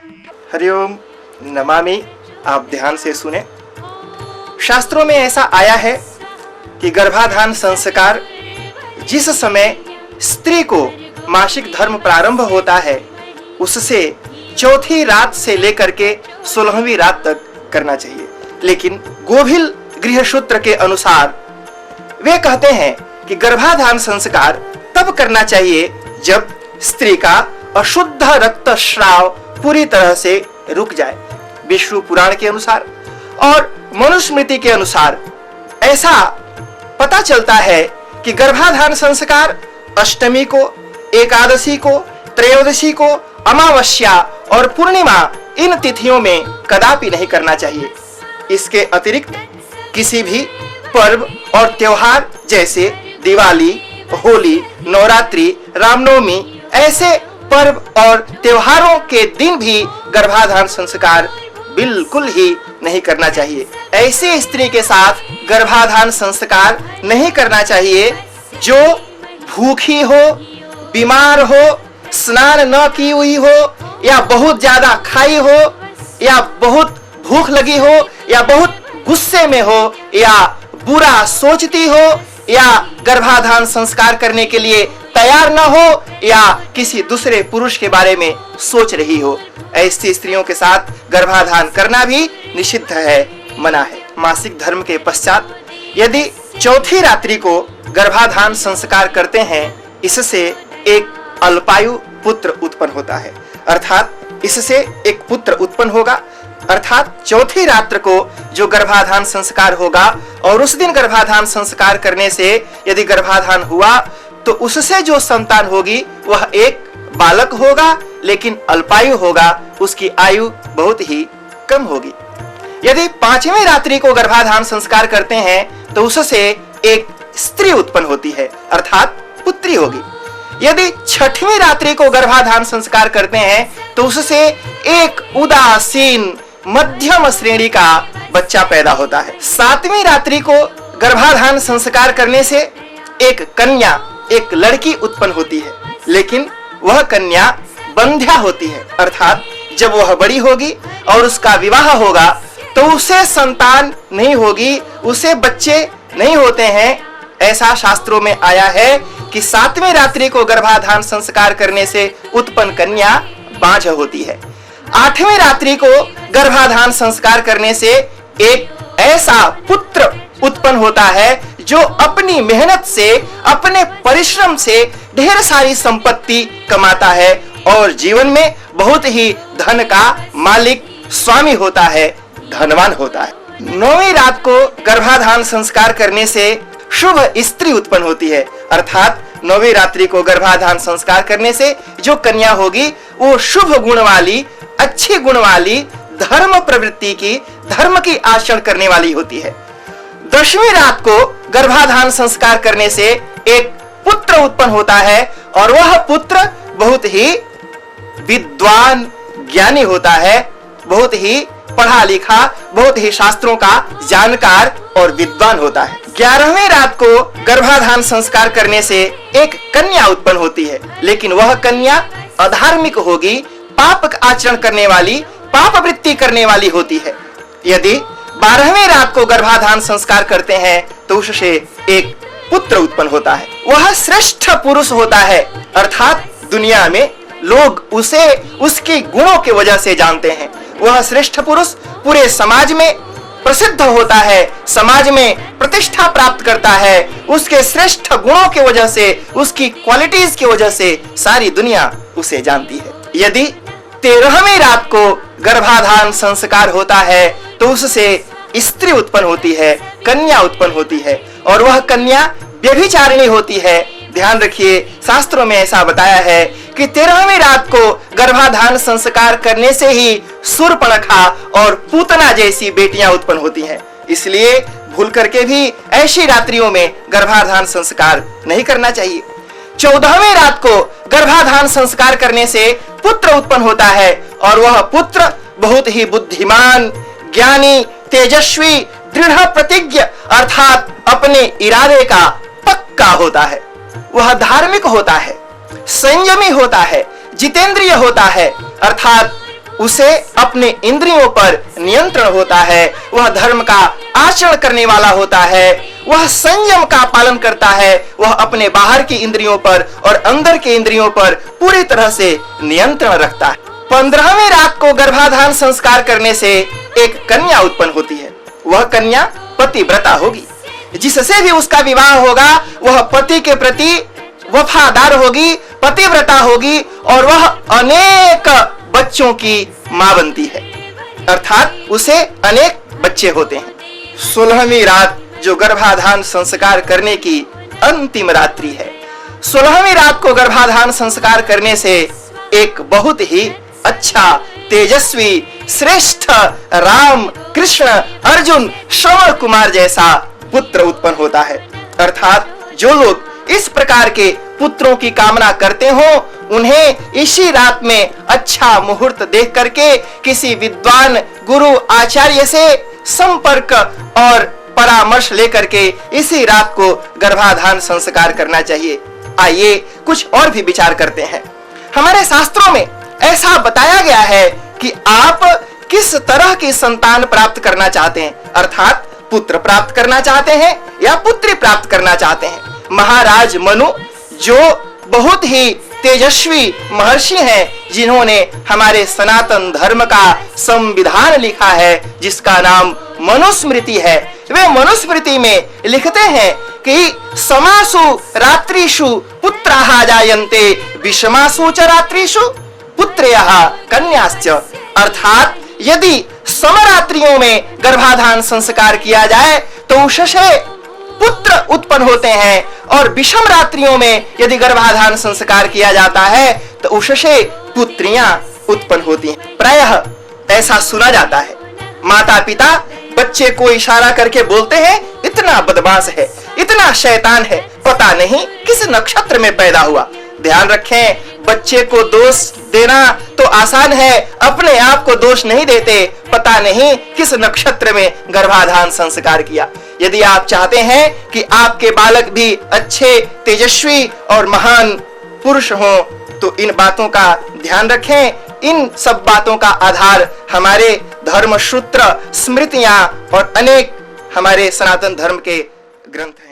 हरिओम नमामि। आप ध्यान से सुने। शास्त्रों में ऐसा आया है कि गर्भाधान संस्कार जिस समय स्त्री को मासिक धर्म प्रारंभ होता है उससे चौथी रात से लेकर के 16वीं रात तक करना चाहिए। लेकिन गोभिल गृहसूत्र के अनुसार वे कहते हैं कि गर्भाधान संस्कार तब करना चाहिए जब स्त्री का अशुद्ध रक्तस्राव पूरी तरह से रुक जाए। विष्णु पुराण के अनुसार और मनुस्मृति के अनुसार ऐसा पता चलता है कि गर्भाधान संस्कार अष्टमी को, एकादशी को, त्रयोदशी को, अमावस्या और पूर्णिमा इन तिथियों में कदापि नहीं करना चाहिए। इसके अतिरिक्त किसी भी पर्व और त्योहार जैसे दिवाली, होली, नवरात्रि, रामनवमी ऐसे पर्व और त्योहारों के दिन भी गर्भाधान संस्कार बिल्कुल ही नहीं करना चाहिए। ऐसे स्त्री के साथ गर्भाधान संस्कार नहीं करना चाहिए जो भूखी हो, बीमार हो, स्नान न की हुई हो, या बहुत ज्यादा खाई हो, या बहुत भूख लगी हो, या बहुत गुस्से में हो, या बुरा सोचती हो, या गर्भाधान संस्कार करने के लिए तैयार न हो, या किसी दूसरे पुरुष के बारे में सोच रही हो। ऐसी स्त्रियों के साथ गर्भाधान करना भी निषिद्ध है, मना है। मासिक धर्म के पश्चात यदि चौथी रात्रि को गर्भाधान संस्कार करते हैं, इससे एक अल्पायु पुत्र उत्पन्न होता है, अर्थात इससे एक पुत्र उत्पन्न होगा। अर्थात चौथी रात्र को जो गर्भाधान संस्कार होगा और उस दिन गर्भाधान संस्कार करने से यदि गर्भाधान हुआ तो उससे जो संतान होगी वह एक बालक होगा, लेकिन अल्पायु होगा, उसकी आयु बहुत ही कम होगी। यदि पांचवी रात्रि को गर्भाधान संस्कार करते हैं तो उससे एक स्त्री उत्पन्न होती है, अर्थात पुत्री होगी। यदि छठवीं रात्रि को गर्भाधान संस्कार करते हैं तो उससे एक उदासीन मध्यम श्रेणी का बच्चा पैदा होता है। सातवीं रात्रि को गर्भाधान संस्कार करने से एक कन्या, एक लड़की उत्पन्न होती है, लेकिन वह कन्या बंध्या होती है, अर्थात जब वह बड़ी होगी और उसका विवाह होगा तो उसे संतान नहीं होगी, उसे बच्चे नहीं होते हैं। ऐसा शास्त्रों में आया है कि सातवीं रात्रि को गर्भाधान संस्कार करने से उत्पन्न कन्या बांझ होती है। आठवीं रात्रि को गर्भाधान संस्कार करने से एक ऐसा पुत्र उत्पन्न होता है जो अपनी मेहनत से, अपने परिश्रम से ढेर सारी संपत्ति कमाता है और जीवन में बहुत ही धन का मालिक, स्वामी होता है, धनवान होता है। नौवीं रात को गर्भाधान संस्कार करने से शुभ स्त्री उत्पन्न होती है, अर्थात नौवीं रात्रि को गर्भाधान संस्कार करने से जो कन्या होगी वो शुभ गुण वाली, अच्छी गुण वाली, धर्म प्रवृत्ति की, धर्म की आचरण करने वाली होती है। 10वीं रात को गर्भाधान संस्कार करने से एक पुत्र उत्पन्न होता है और वह पुत्र बहुत ही विद्वान, ज्ञानी होता है, बहुत ही पढ़ा लिखा, बहुत ही शास्त्रों का जानकार और विद्वान होता है। 11वीं रात को गर्भाधान संस्कार करने से एक कन्या उत्पन्न होती है, लेकिन वह कन्या अधार्मिक होगी, पाप आचरण करने वाली, पाप वृत्ति करने वाली होती है। यदि 12वीं रात को गर्भाधान संस्कार करते हैं तो उससे एक पुत्र उत्पन्न होता है, वह श्रेष्ठ पुरुष होता है, अर्थात दुनिया में लोग उसे उसके गुणों के वजह से जानते हैं। वह श्रेष्ठ पुरुष पूरे समाज में प्रसिद्ध होता है, समाज में प्रतिष्ठा प्राप्त करता है, उसके श्रेष्ठ गुणों के वजह से, उसकी क्वालिटीज की वजह से सारी दुनिया उसे जानती है। यदि 13वीं रात को गर्भाधान संस्कार होता है तो उससे स्त्री उत्पन्न होती है, कन्या उत्पन्न होती है और वह कन्या व्यभिचारिणी होती है। ध्यान रखिए, शास्त्रों में ऐसा बताया है कि 13वीं रात को गर्भाधान संस्कार करने से ही शूर्पणखा और पूतना जैसी बेटियां उत्पन्न होती हैं। इसलिए भूल करके भी ऐसी रात्रियों में गर्भाधान संस्कार नहीं करना चाहिए। 14वीं रात को गर्भाधान संस्कार करने से पुत्र उत्पन्न होता है और वह पुत्र बहुत ही बुद्धिमान, ज्ञानी, तेजस्वी, दृढ़ प्रतिज्ञ अर्थात अपने इरादे का पक्का होता है। वह धार्मिक होता है, संयमी होता है, जितेंद्रिय होता है, अर्थात उसे अपने इंद्रियों पर नियंत्रण होता है, वह धर्म का आचरण करने वाला होता है, वह संयम का पालन करता है, वह अपने बाहर की इंद्रियों पर और अंदर के इंद्रियों पर पूरी तरह से नियंत्रण रखता है। 15वीं रात को गर्भाधान संस्कार करने से एक कन्या उत्पन्न होती है। वह कन्या पतिव्रता होगी, जिससे भी उसका विवाह होगा वह पति के प्रति वफादार होगी, पतिव्रता होगी और वह अनेक बच्चों की मां बनती है, अर्थात उसे अनेक बच्चे होते हैं। 16वीं रात जो गर्भाधान संस्कार करने की अंतिम रात्रि है, 16वीं रात को गर्भाधान संस्कार करने से एक बहुत ही अच्छा, तेजस्वी, श्रेष्ठ राम, कृष्ण, अर्जुन, श्रवण कुमार जैसा पुत्र उत्पन्न होता है। अर्थात जो लोग इस प्रकार के पुत्रों की कामना करते हो उन्हें इसी रात में अच्छा मुहूर्त देख करके किसी विद्वान गुरु आचार्य से संपर्क और परामर्श लेकर के इसी रात को गर्भाधान संस्कार करना चाहिए। आइए कुछ और भी विचार करते हैं। हमारे शास्त्रों में ऐसा बताया गया है कि आप किस तरह की संतान प्राप्त करना चाहते हैं, अर्थात पुत्र प्राप्त करना चाहते हैं या पुत्री प्राप्त करना चाहते हैं। महाराज मनु जो बहुत ही तेजस्वी महर्षि हैं, जिन्होंने हमारे सनातन धर्म का संविधान लिखा है जिसका नाम मनुस्मृति है, वे मनुस्मृति में लिखते हैं कि समासु रात्रिषु पुत्राः जायन्ते विषमासु च रात्रिषु पुत्रयः कन्याश्च। अर्थात यदि समरात्रियों में गर्भाधान संस्कार किया जाए तो उससे पुत्र उत्पन्न होते हैं और विषम रात्रियों में यदि गर्भाधान संस्कार किया जाता है तो उससे पुत्रियां उत्पन्न होती हैं। प्रायः ऐसा सुना जाता है, माता पिता बच्चे को इशारा करके बोलते हैं इतना बदमाश है, इतना शैतान है, पता नहीं किस नक्षत्र में पैदा हुआ। ध्यान रखें, बच्चे को दोष देना तो आसान है, अपने आप को दोष नहीं देते, पता नहीं किस नक्षत्र में गर्भाधान संस्कार किया। यदि आप चाहते हैं कि आपके बालक भी अच्छे, तेजस्वी और महान पुरुष हों तो इन बातों का ध्यान रखें। इन सब बातों का आधार हमारे धर्मसूत्र, स्मृतियां और अनेक हमारे सनातन धर्म के ग्रंथ